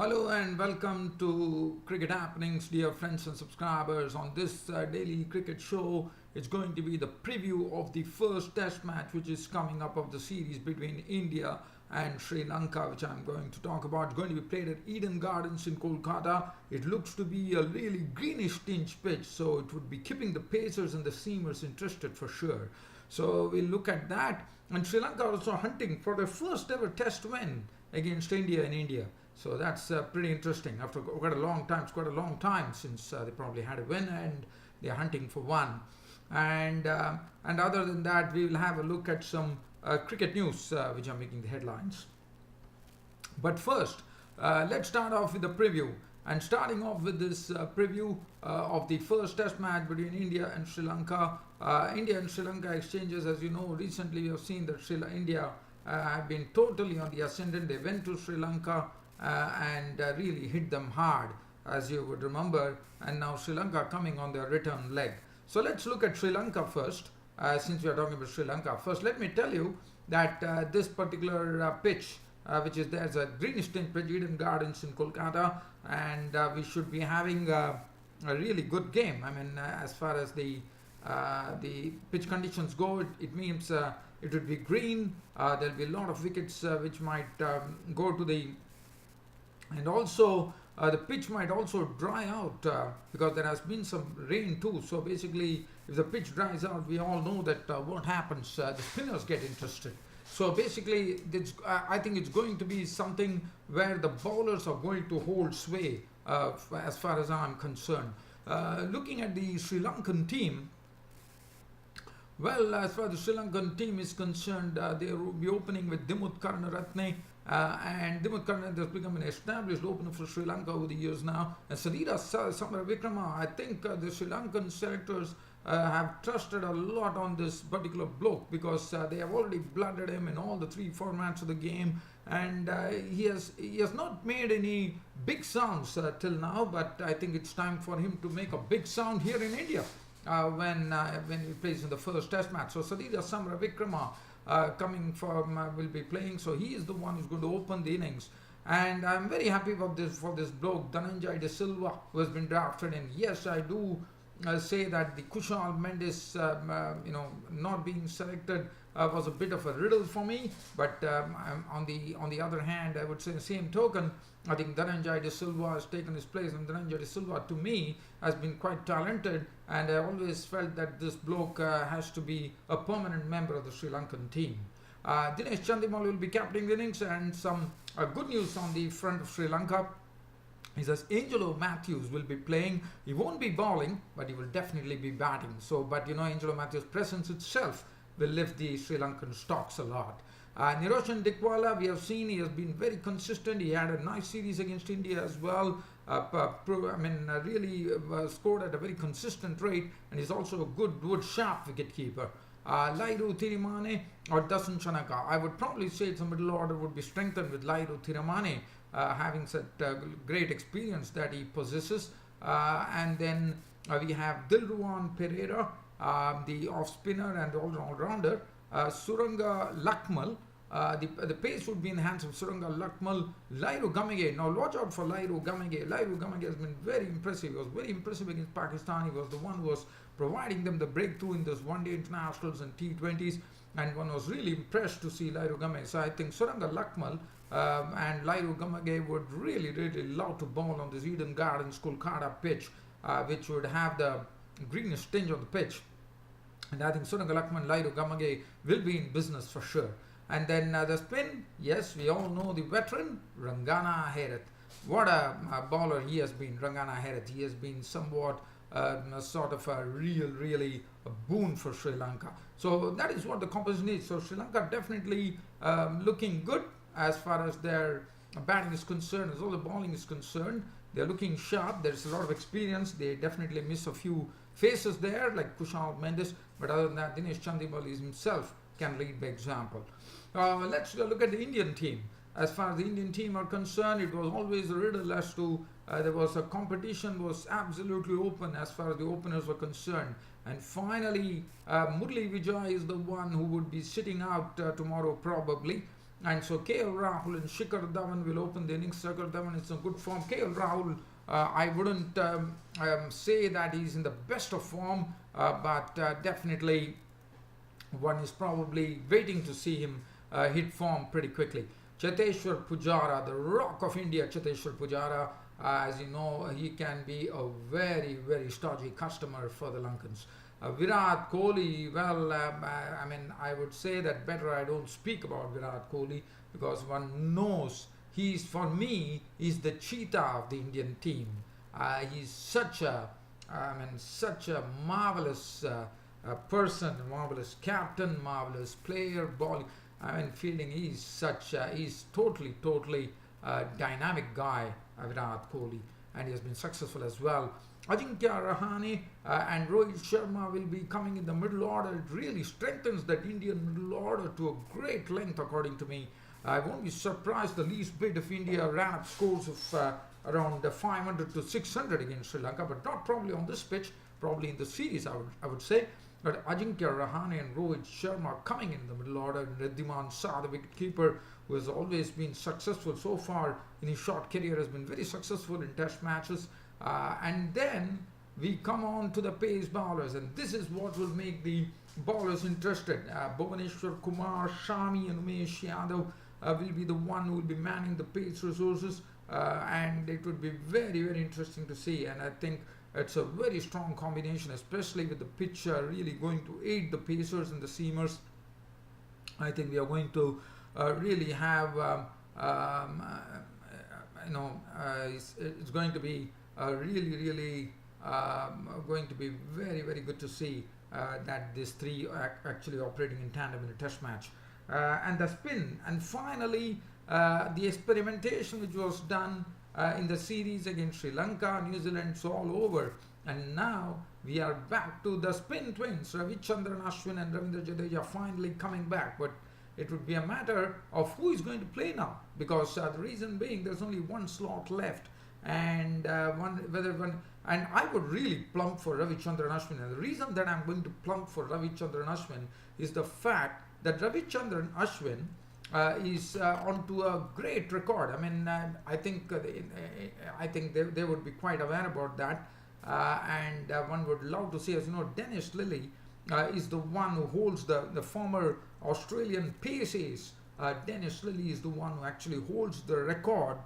Hello and welcome to Cricket Happenings, dear friends and subscribers. On this daily cricket show, it's going to be the preview of the first test match which is coming up of the series between India and Sri Lanka, which I'm going to talk about. It's going to be played at Eden Gardens in Kolkata. It looks to be a really greenish tinge pitch, so it would be keeping the pacers and the seamers interested for sure. So we'll look at that. And Sri Lanka also hunting for their first ever test win against India in India. So that's pretty interesting. After quite a long time, it's quite a long time since they probably had a win, and they're hunting for one. And other than that, we will have a look at some cricket news which are making the headlines. But first, let's start off with the preview. And starting off with this preview of the first test match between India and Sri Lanka. India and Sri Lanka exchanges, as you know, recently we have seen that India have been totally on the ascendant. They went to Sri Lanka and really hit them hard, as you would remember, and now Sri Lanka coming on their return leg. So let's look at Sri Lanka first, since we are talking about Sri Lanka. First, let me tell you that this particular pitch, which is there's a greenish tint pitch, Eden Gardens in Kolkata, and we should be having a really good game. I mean, as far as the pitch conditions go, it means it would be green. There'll be a lot of wickets which might go to the, and also the pitch might also dry out because there has been some rain too. So basically, if the pitch dries out, we all know that what happens, the spinners get interested. So basically, I think it's going to be something where the bowlers are going to hold sway as far as I'm concerned. Looking at the Sri Lankan team, well, as far as the Sri Lankan team is concerned, they will be opening with Dimuth Karunaratne. And Dimuth Karunaratne has become an established opener for Sri Lanka over the years now. And Sadira Samaravikrama, I think the Sri Lankan selectors have trusted a lot on this particular bloke because they have already blooded him in all the three formats of the game. And he has not made any big sounds till now, but I think it's time for him to make a big sound here in India. When he plays in the first test match. So Sadira Samaravikrama coming from will be playing, so he is the one who's going to open the innings. And I'm very happy for this bloke, Dhananjay De Silva, who has been drafted in. Yes, I do say that the Kushal Mendes not being selected was a bit of a riddle for me, but on the other hand, I would say the same token, I think Dhananjay De Silva has taken his place, and Dhananjay De Silva to me has been quite talented, and I always felt that this bloke has to be a permanent member of the Sri Lankan team. Dinesh Chandimal will be captaining the innings, and some good news on the front of Sri Lanka. He says Angelo Matthews will be playing. He won't be bowling, but he will definitely be batting. So, but Angelo Matthews' presence itself will lift the Sri Lankan stocks a lot. Niroshan Dikwala, we have seen he has been very consistent. He had a nice series against India as well. Really scored at a very consistent rate, and he's also a good sharp wicketkeeper. Lairu Thirimane or Dasun Chanaka. I would probably say it's a middle order would be strengthened with Lairu Thirimane having such great experience that he possesses. And then we have Dilruwan Pereira, the off spinner and all-rounder. Suranga Lakmal. The pace would be in the hands of Suranga Lakmal. Lairu Gamage. Now watch out for Lairu Gamage. Lairu Gamage has been very impressive. He was very impressive against Pakistan. He was the one who was providing them the breakthrough in those one-day internationals and T20s. And one was really impressed to see Lairu Gamage. So I think Suranga Lakmal and Lairu Gamage would really love to bowl on this Eden Gardens Kolkata pitch, which would have the greenish tinge on the pitch. And I think Suranga Lakman, Lairu Gamage will be in business for sure. And then the spin, yes, we all know the veteran, Rangana Herath. What a bowler he has been, Rangana Herath. He has been somewhat sort of a really a boon for Sri Lanka. So that is what the composition is. So Sri Lanka definitely looking good as far as their batting is concerned, as all the bowling is concerned. They're looking sharp. There's a lot of experience. They definitely miss a few faces there, like Kushal Mendes. But other than that, Dinesh Chandimal himself can lead by example. Let's look at the Indian team. As far as the Indian team are concerned, it was always a riddle as to there was a competition was absolutely open as far as the openers were concerned. And finally, Murli Vijay is the one who would be sitting out tomorrow probably. And so KL Rahul and Shikhar Dhawan will open the innings. Shikhar Dhawan is in good form. KL Rahul, I wouldn't say that he's in the best of form, but definitely one is probably waiting to see him hit form pretty quickly. Cheteshwar Pujara, the rock of India, Cheteshwar Pujara, as you know, he can be a very, very stodgy customer for the Lankans. Virat Kohli, well, I mean, I would say that better I don't speak about Virat Kohli because one knows he's, for me, he's the cheetah of the Indian team. He's such a marvelous person, marvelous captain, marvelous player, bowling. I mean, fielding. He's totally dynamic guy, Virat Kohli, and he has been successful as well. Ajinkya Rahane and Rohit Sharma will be coming in the middle order. It really strengthens that Indian middle order to a great length, according to me. I won't be surprised the least bit if India ran up scores of around 500 to 600 against Sri Lanka, but not probably on this pitch, probably in the series, I would say. But Ajinkya Rahane and Rohit Sharma coming in the middle order, and Riddhiman Shah, the wicketkeeper, who has always been successful so far in his short career, has been very successful in test matches. And then we come on to the pace bowlers, and this is what will make the bowlers interested. Bhuvaneshwar Kumar, Shami and Umesh Yadav will be the one who will be manning the pace resources, and it would be very, very interesting to see. And I think it's a very strong combination, especially with the pitch really going to aid the pacers and the seamers. I think we are going to really have, it's going to be really going to be very, very good to see that these three are actually operating in tandem in a test match. And the spin, and finally the experimentation which was done in the series against Sri Lanka, New Zealand, it's all over. And now we are back to the spin twins, Ravichandran Ashwin and Ravindra Jadeja finally coming back. But it would be a matter of who is going to play now, because the reason being there's only one slot left. And and I would really plump for Ravichandran Ashwin. And the reason that I'm going to plump for Ravichandran Ashwin is the fact that Ravichandran Ashwin is onto a great record. I mean, I think they would be quite aware about that, and one would love to see, as you know, Dennis Lilly is the one who holds the former Australian pace ace. Dennis Lilly is the one who actually holds the record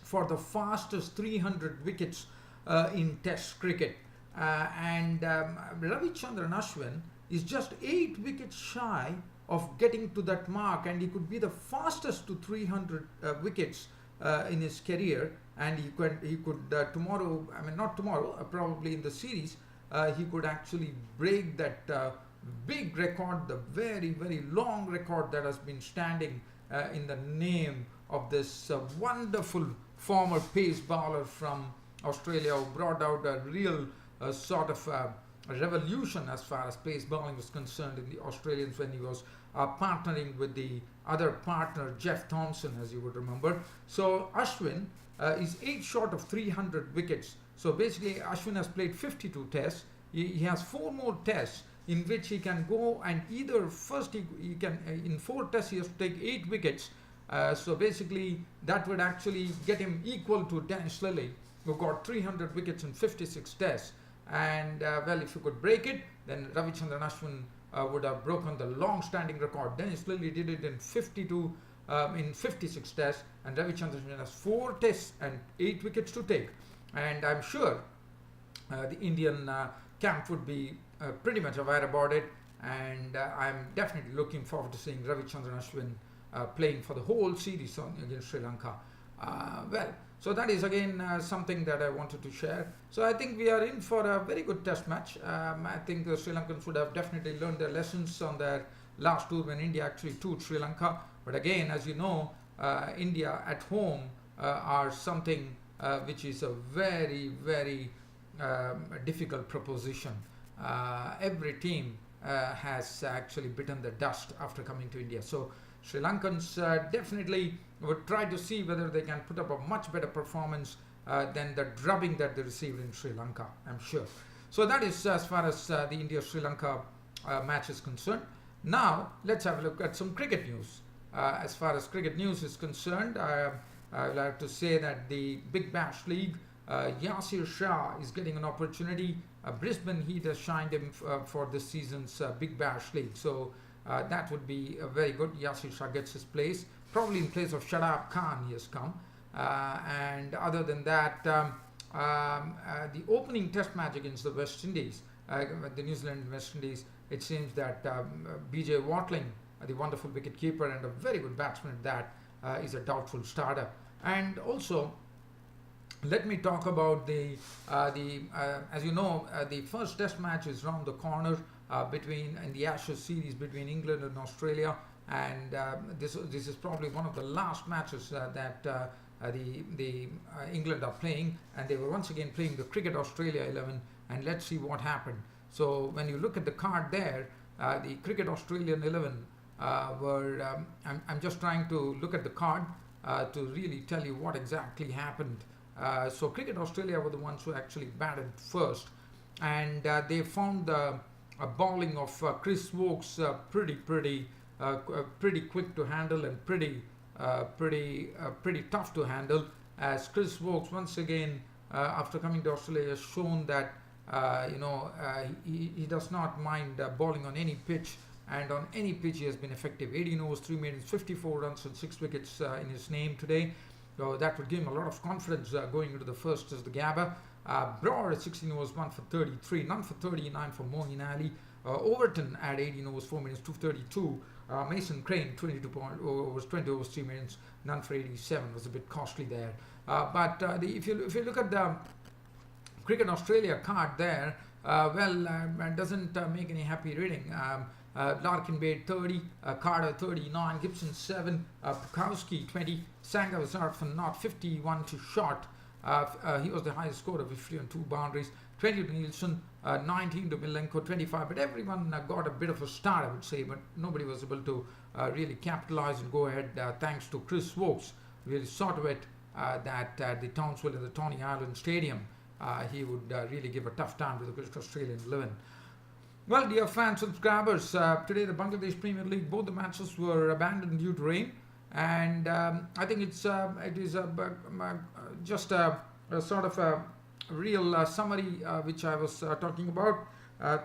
for the fastest 300 wickets in Test cricket, and Ravichandran Ashwin is just 8 wickets shy of getting to that mark, and he could be the fastest to 300 wickets in his career. And he could tomorrow, I mean not tomorrow, probably in the series, he could actually break that big record, the very, very long record that has been standing in the name of this wonderful former pace bowler from Australia, who brought out a real sort of a revolution as far as pace bowling was concerned in the Australians, when he was partnering with the other partner, Jeff Thompson, as you would remember. So Ashwin is 8 short of 300 wickets. So basically Ashwin has played 52 tests. He has 4 more tests in which he can go, and either first he can in 4 tests he has to take 8 wickets. So basically that would actually get him equal to Dennis Lilly, who got 300 wickets in 56 tests. And well, if you could break it, then Ravichandran Ashwin would have broken the long-standing record. Dennis Lilly did it in 56 tests, and Ravichandran Ashwin has 4 tests and 8 wickets to take. And I'm sure the Indian camp would be pretty much aware about it, and I'm definitely looking forward to seeing Ravichandran Ashwin playing for the whole series against Sri Lanka. So that is again something that I wanted to share. So I think we are in for a very good test match. I think the Sri Lankans would have definitely learned their lessons on their last tour when India actually toured Sri Lanka. But again, as you know, India at home are something which is a very, very difficult proposition. Every team has actually bitten the dust after coming to India. So Sri Lankans definitely would try to see whether they can put up a much better performance than the drubbing that they received in Sri Lanka, I'm sure. So that is as far as the India-Sri Lanka match is concerned. Now let's have a look at some cricket news. as far as cricket news is concerned, I would like to say that the Big Bash League, Yasir Shah is getting an opportunity. Brisbane Heat has shined him for this season's Big Bash League. So that would be very good. Yasir Shah gets his place. Probably in place of Shadab Khan he has come. And other than that, the opening test match against the West Indies, the New Zealand West Indies, it seems that BJ Watling, the wonderful wicket keeper and a very good batsman at that, is a doubtful starter. And also, let me talk about as you know, the first test match is round the corner in the Ashes series between England and Australia, and this is probably one of the last matches that England are playing, and they were once again playing the Cricket Australia 11, and let's see what happened. So when you look at the card there, the Cricket Australian 11 I'm just trying to look at the card to really tell you what exactly happened. So Cricket Australia were the ones who actually batted first, and they found a bowling of Chris Wokes pretty quick to handle and pretty tough to handle, as Chris Wokes once again after coming to Australia has shown that he does not mind bowling on any pitch, and on any pitch he has been effective. 18 overs, 3 minutes, 54 runs and 6 wickets in his name today. So that would give him a lot of confidence going into the first as the Gabba. Broad at 16 overs, 1 for 33, none for 39 for Moeen Ali. Overton at 18 overs, 4 minutes, 232. Mason Crane, 22 overs, 20 overs, 3 minutes, none for 87. Was a bit costly there. But if you look at the Cricket Australia card there, it doesn't make any happy reading. Larkin made 30, Carter 39, Gibson 7, Pukowski 20, Sangha was out for not 51 to shot. He was the highest scorer with 50 on 2 boundaries. 20 to Nielsen, 19 to Milenko, 25. But everyone got a bit of a start, I would say, but nobody was able to really capitalize and go ahead thanks to Chris Wokes. Really saw to it that the Townsville and the Tony Island Stadium, he would really give a tough time to the Cricket Australian 11. Well, dear fans, subscribers, today the Bangladesh Premier League, both the matches were abandoned due to rain, and I think it is just a sort of a real summary which I was talking about.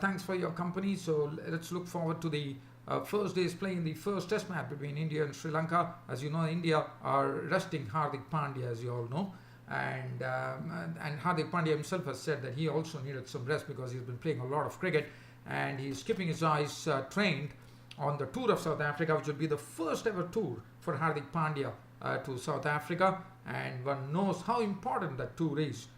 Thanks for your company. So let's look forward to the first day's play in the first test match between India and Sri Lanka. As you know, India are resting Hardik Pandya, as you all know. And Hardik Pandya himself has said that he also needed some rest because he's been playing a lot of cricket, and he's keeping his eyes trained on the tour of South Africa, which will be the first ever tour for Hardik Pandya to South Africa, and one knows how important that tour is,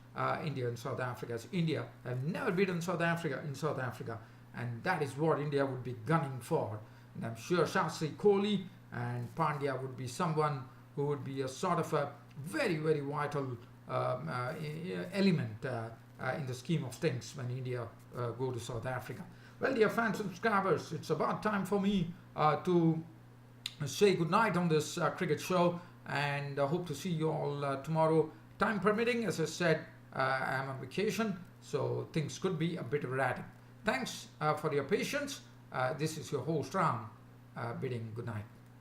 India and South Africa. As India have never beaten South Africa in South Africa, and that is what India would be gunning for. And I'm sure Shastri Kohli and Pandya would be someone who would be a sort of a very vital element in the scheme of things when India go to South Africa. Well, dear fans, subscribers, it's about time for me to say goodnight on this cricket show, and I hope to see you all tomorrow, time permitting. As I said, I am on vacation, so things could be a bit erratic. Thanks for your patience. This is your host Ram bidding good night.